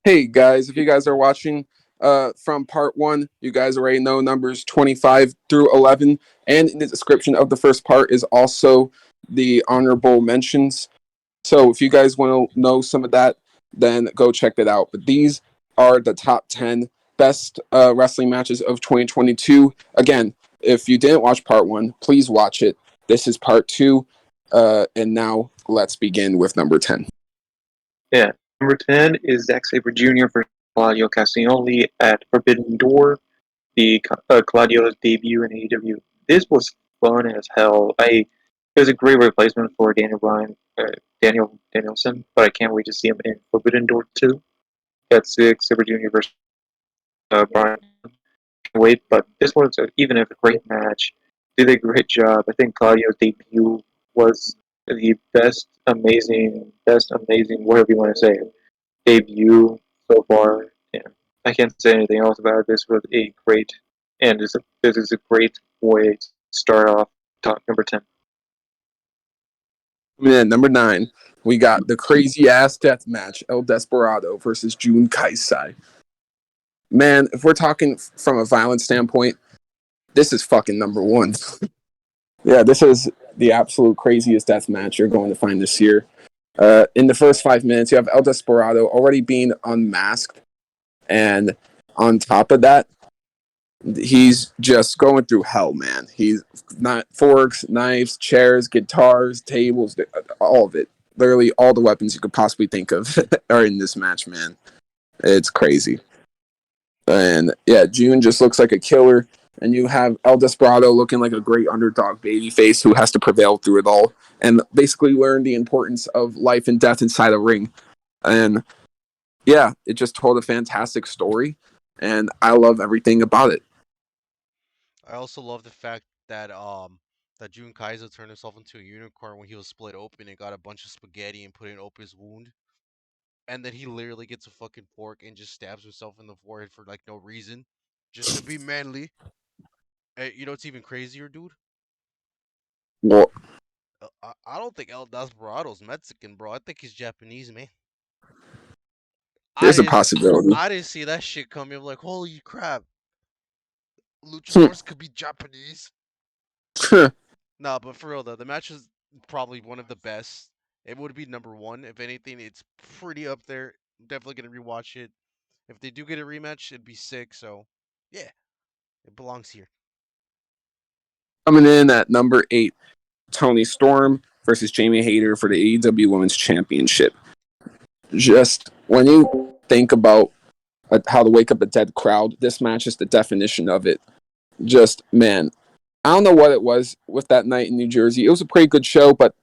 Hey guys, if you guys are watching from part one, you guys already know numbers 25 through 11. And in the description of the first part is also the honorable mentions. So if you guys want to know some of that, then go check it out. But these are the top 10 best wrestling matches of 2022. Again, if you didn't watch part one, please watch it. This is part two. And now let's begin with number 10. Yeah. Number 10 is Zack Sabre Jr. for Claudio Castagnoli at Forbidden Door, Claudio's debut in AEW. This was fun as hell. It was a great replacement for Daniel Danielson, but I can't wait to see him in Forbidden Door 2. That's Zack Sabre Jr. versus Brian. Can't wait, but this was even a great match. Did a great job. I think Claudio's debut was the best amazing, whatever you want to say, debut so far. Yeah, I can't say anything else about it. This was a great, and this is a great way to start off top number 10. And then number 9, we got the crazy ass death match: El Desperado versus Jun Kaisai. Man, if we're talking from a violent standpoint, this is fucking number one. Yeah, this is the absolute craziest death match you're going to find this year. In the first 5 minutes, you have El Desperado already being unmasked, and on top of that, he's just going through hell, man. He's not forks, knives, chairs, guitars, tables, all of it. Literally all the weapons you could possibly think of are in this match, man. It's crazy. And yeah, June just looks like a killer. And you have El Desperado looking like a great underdog babyface who has to prevail through it all and basically learn the importance of life and death inside a ring. And yeah, it just told a fantastic story. And I love everything about it. I also love the fact that Jun Kaiser turned himself into a unicorn when he was split open and got a bunch of spaghetti and put it up his wound. And then he literally gets a fucking fork and just stabs himself in the forehead for like no reason. Just to be manly. You know what's even crazier, dude? Well, I don't think El Desperado's Mexican, bro. I think he's Japanese, man. I there's a didn't possibility. I didn't see that shit coming. I'm like, holy crap. Hmm. Luchadors could be Japanese. Yeah, No, but for real though, the match is probably one of the best. It would be number one. If anything, it's pretty up there. I'm definitely gonna rewatch it. If they do get a rematch, it'd be sick. So, yeah, it belongs here. coming in at number 8, Tony Storm versus Jamie Hayter for the AEW Women's Championship. Just when you think about how to wake up a dead crowd, this match is the definition of it. Just, man, I don't know what it was with that night in New Jersey. It was a pretty good show, but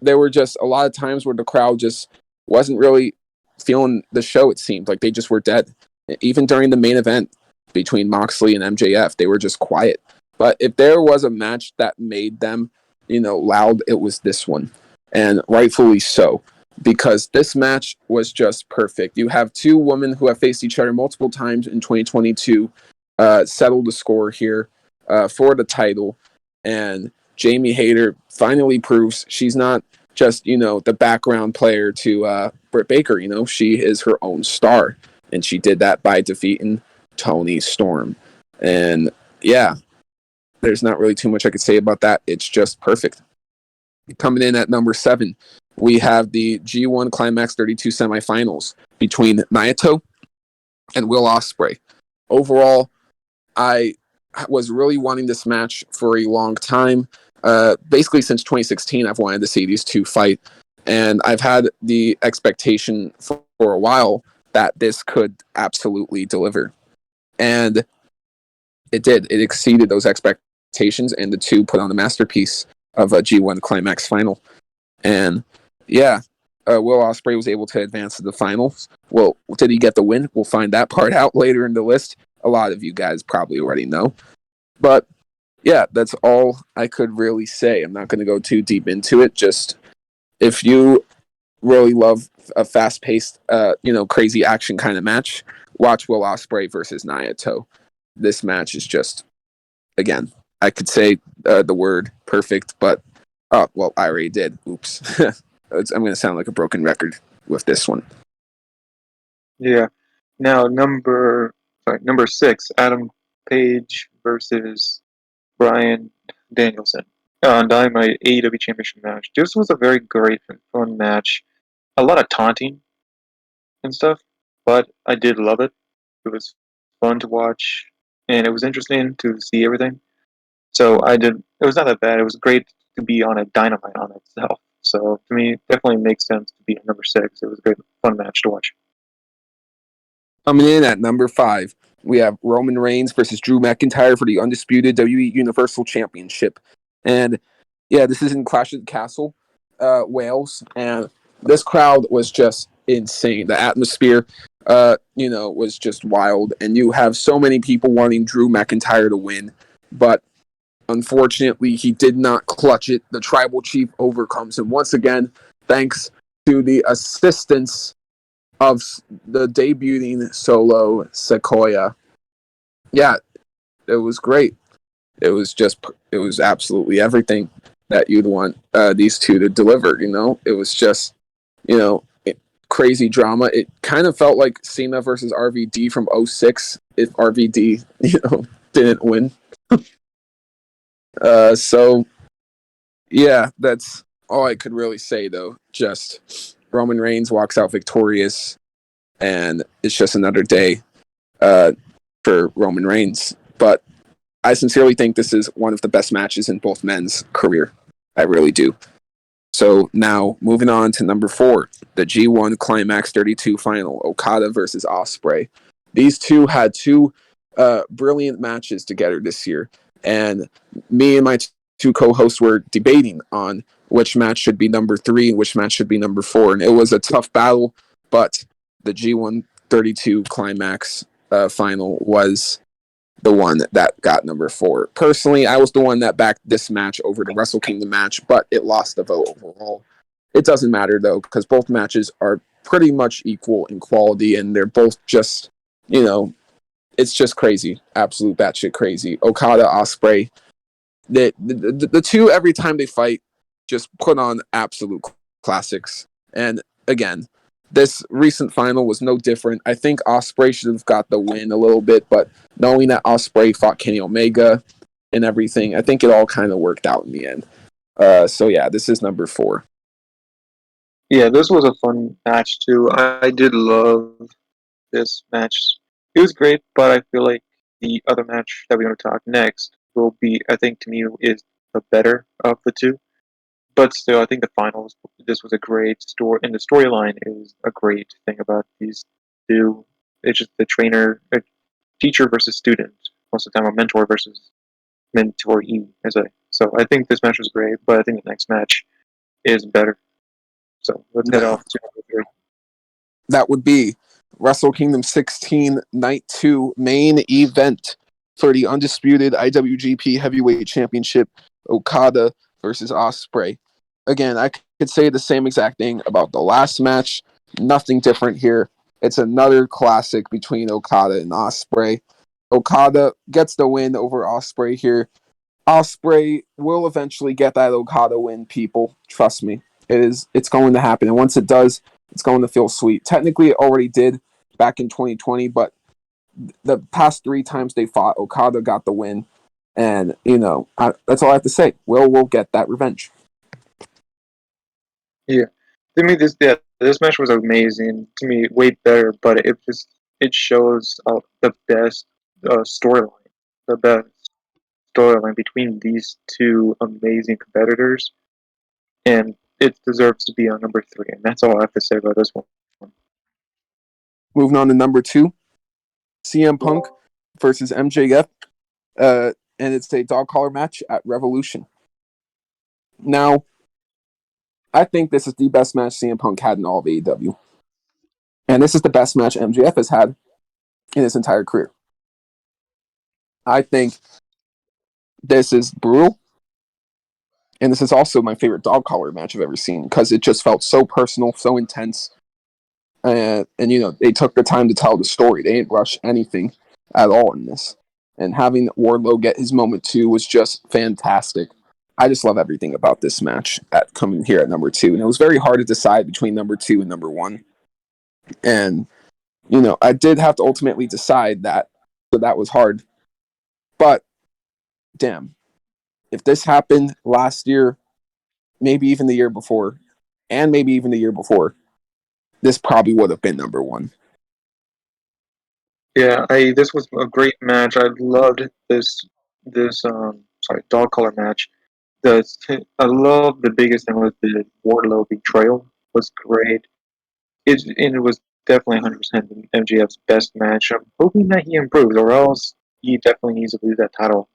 there were just a lot of times where the crowd just wasn't really feeling the show, it seemed like they just were dead. Even during the main event between Moxley and MJF, they were just quiet. But if there was a match that made them, loud, it was this one. And rightfully so, because this match was just perfect. You have two women who have faced each other multiple times in 2022 settle the score here for the title. And Jamie Hayter finally proves she's not just, the background player to Britt Baker. She is her own star. And she did that by defeating Tony Storm. And yeah, there's not really too much I could say about that. It's just perfect. Coming in at number 7, we have the G1 Climax 32 semifinals between Naito and Will Ospreay. Overall, I was really wanting this match for a long time. Basically, since 2016, I've wanted to see these two fight, and I've had the expectation for a while that this could absolutely deliver. And it did. It exceeded those expectations, and the two put on a masterpiece of a G1 Climax final. And yeah, Will Ospreay was able to advance to the finals. Well, did he get the win? We'll find that part out later in the list. A lot of you guys probably already know. But yeah, that's all I could really say. I'm not going to go too deep into it. Just if you really love a fast-paced, crazy action kind of match, watch Will Ospreay versus Naito. This match is just, again, I could say the word perfect, but oh well, I already did. Oops. I'm going to sound like a broken record with this one. Yeah. Now number 6, Adam Page versus Brian Danielson on Dynamite AEW Championship match. This was a very great and fun match. A lot of taunting and stuff, but I did love it. It was fun to watch, and it was interesting to see everything. So I did. It was not that bad. It was great to be on a Dynamite on itself. So to me, it definitely makes sense to be at number 6. It was a great, fun match to watch. Coming in at number 5, we have Roman Reigns versus Drew McIntyre for the undisputed WWE Universal Championship. And yeah, this is in Clash of the Castle, Wales, and this crowd was just insane. The atmosphere, was just wild, and you have so many people wanting Drew McIntyre to win, but unfortunately, he did not clutch it. The Tribal Chief overcomes him once again, thanks to the assistance of the debuting Solo Sequoia. Yeah, it was great. It was absolutely everything that you'd want these two to deliver. It was just, crazy drama. It kind of felt like Cena versus RVD from 06 if RVD, didn't win. So, yeah, that's all I could really say, though. Just Roman Reigns walks out victorious, and it's just another day for Roman Reigns. But I sincerely think this is one of the best matches in both men's career. I really do. So now, moving on to number 4, the G1 Climax 32 final, Okada versus Ospreay. These two had two brilliant matches together this year, and me and my two co-hosts were debating on which match should be number 3 and which match should be number 4, and it was a tough battle, but the G1 32 Climax final was the one that got number 4. Personally, I was the one that backed this match over the Wrestle Kingdom match, but it lost the vote overall. It doesn't matter, though, because both matches are pretty much equal in quality, and they're both just, it's just crazy. Absolute batshit crazy. Okada, Ospreay, the two, every time they fight, just put on absolute classics. And again, this recent final was no different. I think Ospreay should have got the win a little bit, but knowing that Ospreay fought Kenny Omega and everything, I think it all kind of worked out in the end. So yeah, this is number 4. Yeah, this was a fun match too. I did love this match. It was great, but I feel like the other match that we're going to talk next will be, I think, to me, is the better of the two. But still, I think the finals. This was a great story, and the storyline is a great thing about these two. It's just the teacher versus student. Most of the time, a mentor versus mentoree. So I think this match was great, but I think the next match is better. So let's head off to number 3. That would be Wrestle Kingdom 16 Night 2 main event for the undisputed IWGP Heavyweight Championship, Okada versus Ospreay. Again, I could say the same exact thing about the last match. Nothing different here. It's another classic between Okada and Ospreay. Okada gets the win over Ospreay here. Ospreay will eventually get that Okada win, people. Trust me. It's going to happen. And once it does, it's going to feel sweet. Technically, it already did back in 2020, but the past 3 times they fought, Okada got the win. And, that's all I have to say. We'll get that revenge. Yeah, to me, this match was amazing. To me, way better, but it shows the best storyline, the best storyline between these two amazing competitors, and it deserves to be on number 3. And that's all I have to say about this one. Moving on to number 2, CM Punk versus MJF, and it's a dog collar match at Revolution. Now, I think this is the best match CM Punk had in all of AEW. And this is the best match MJF has had in his entire career. I think this is brutal. And this is also my favorite dog collar match I've ever seen because it just felt so personal, so intense. And they took the time to tell the story. They didn't rush anything at all in this. And having Wardlow get his moment too was just fantastic. I just love everything about this match coming here at number 2. And it was very hard to decide between number 2 and number 1. And, I did have to ultimately decide that, so that was hard. But damn, if this happened last year, maybe even the year before, and maybe even the year before, this probably would have been number one. Yeah, this was a great match. I loved this dog collar match. I love the biggest thing was the Wardlow betrayal was great. And it was definitely 100% MJF's best match. I'm hoping that he improves, or else he definitely needs to lose that title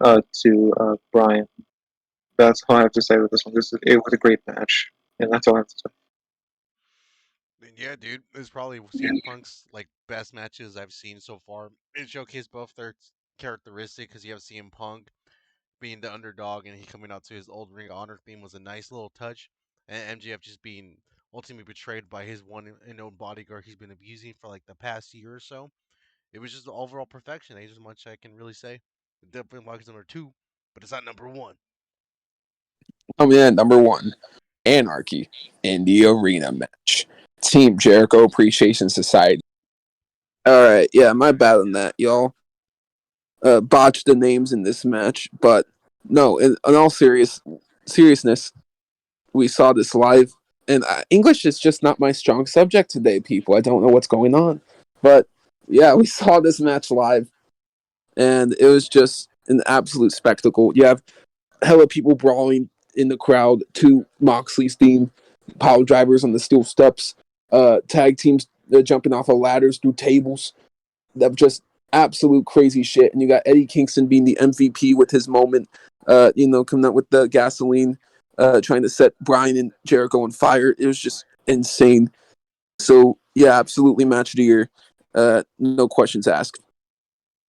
to Brian. That's all I have to say with this one. It was a great match, and that's all I have to say. Yeah, dude, it's probably CM Punk's like best matches I've seen so far. It showcased both their characteristic because you have CM Punk being the underdog and he coming out to his old Ring of Honor theme was a nice little touch, and MJF just being ultimately betrayed by his one and own bodyguard he's been abusing for like the past year or so. It was just the overall perfection. Ain't as much I can really say. It definitely belongs number two, but it's not number one. Coming in at number one, Anarchy in the Arena match. Team Jericho Appreciation Society. All right, yeah, my bad on that, y'all. Botched the names in this match, but no, in all seriousness, we saw this live, and English is just not my strong subject today, people. I don't know what's going on, but yeah, we saw this match live, and it was just an absolute spectacle. You have hella people brawling in the crowd to Moxley's theme, pile drivers on the steel steps, tag teams jumping off of ladders through tables. That just absolute crazy shit. And you got Eddie Kingston being the MVP with his moment, coming out with the gasoline, trying to set Bryan and Jericho on fire. It was just insane. So yeah, absolutely match of the year. No questions asked.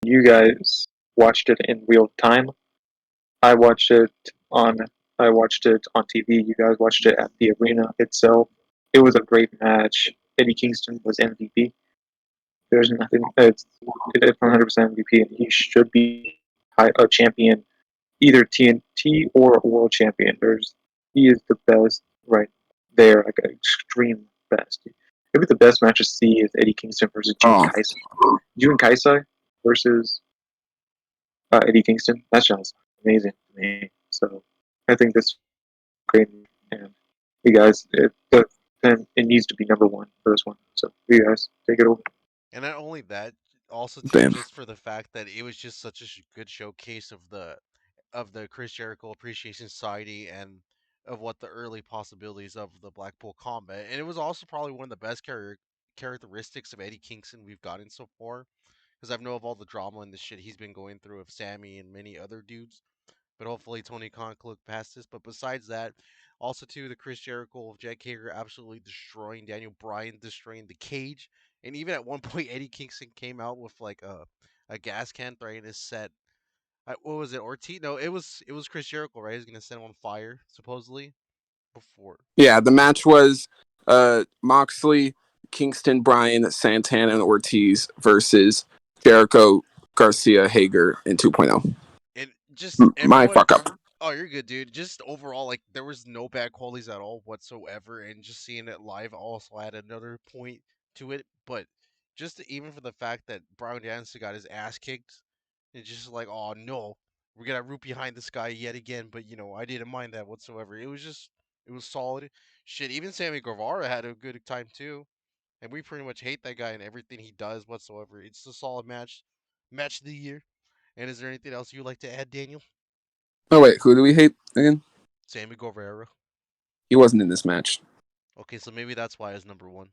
You guys watched it in real time. I watched it on I watched it on TV. You guys watched it at the arena itself. It was a great match. Eddie Kingston was MVP. There's nothing. It's 100% MVP, and he should be a champion, either TNT or a world champion. He is the best right there, like an extreme best. Maybe the best match to see is Eddie Kingston versus Jun Oh, Kaisai. Jun Kaisai versus Eddie Kingston. That sounds amazing to me. So I think this is great, and you guys, it needs to be number one for this one. So you guys take it over. And not only that, also too, damn. just for the fact that it was just such a good showcase of the Chris Jericho Appreciation Society and of what the early possibilities of the Blackpool combat. And it was also probably one of the best characteristics of Eddie Kingston we've gotten so far. Because I've know of all the drama and the shit he's been going through of Sammy and many other dudes. But hopefully Tony Khan can look past this. But besides that, also too the Chris Jericho of Jack Hager absolutely destroying Daniel Bryan, destroying the cage, and even at one point Eddie Kingston came out with like a gas can threatening to set. What was it? Ortiz? No, it was Chris Jericho, right? He's gonna set him on fire supposedly before. Yeah, the match was Moxley, Kingston, Bryan, Santana, and Ortiz versus Jericho, Garcia, Hager, and 2.0. And just My everyone. fuck up. Oh, you're good, dude. Just overall, like there was no bad qualities at all whatsoever, and just seeing it live also added another point to it. But just even for the fact that Brian Danielson got his ass kicked, it's just like, oh no, we're gonna root behind this guy yet again. But I didn't mind that whatsoever. It was solid. Shit, even Sammy Guevara had a good time too, and we pretty much hate that guy and everything he does whatsoever. It's a solid match of the year. And is there anything else you'd like to add, Daniel? Oh wait, who do we hate again? Sammy Guevara. He wasn't in this match. Okay, so maybe that's why it's number one.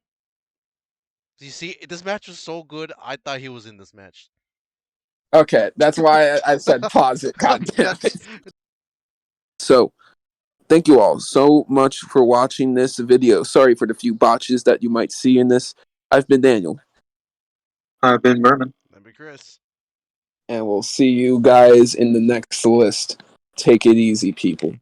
You see, this match was so good, I thought he was in this match. Okay, that's why I said pause it. God damn That's it. So, thank you all so much for watching this video. Sorry for the few botches that you might see in this. I've been Daniel, I've been Merman. that'd be Chris. and we'll see you guys in the next list. Take it easy, people.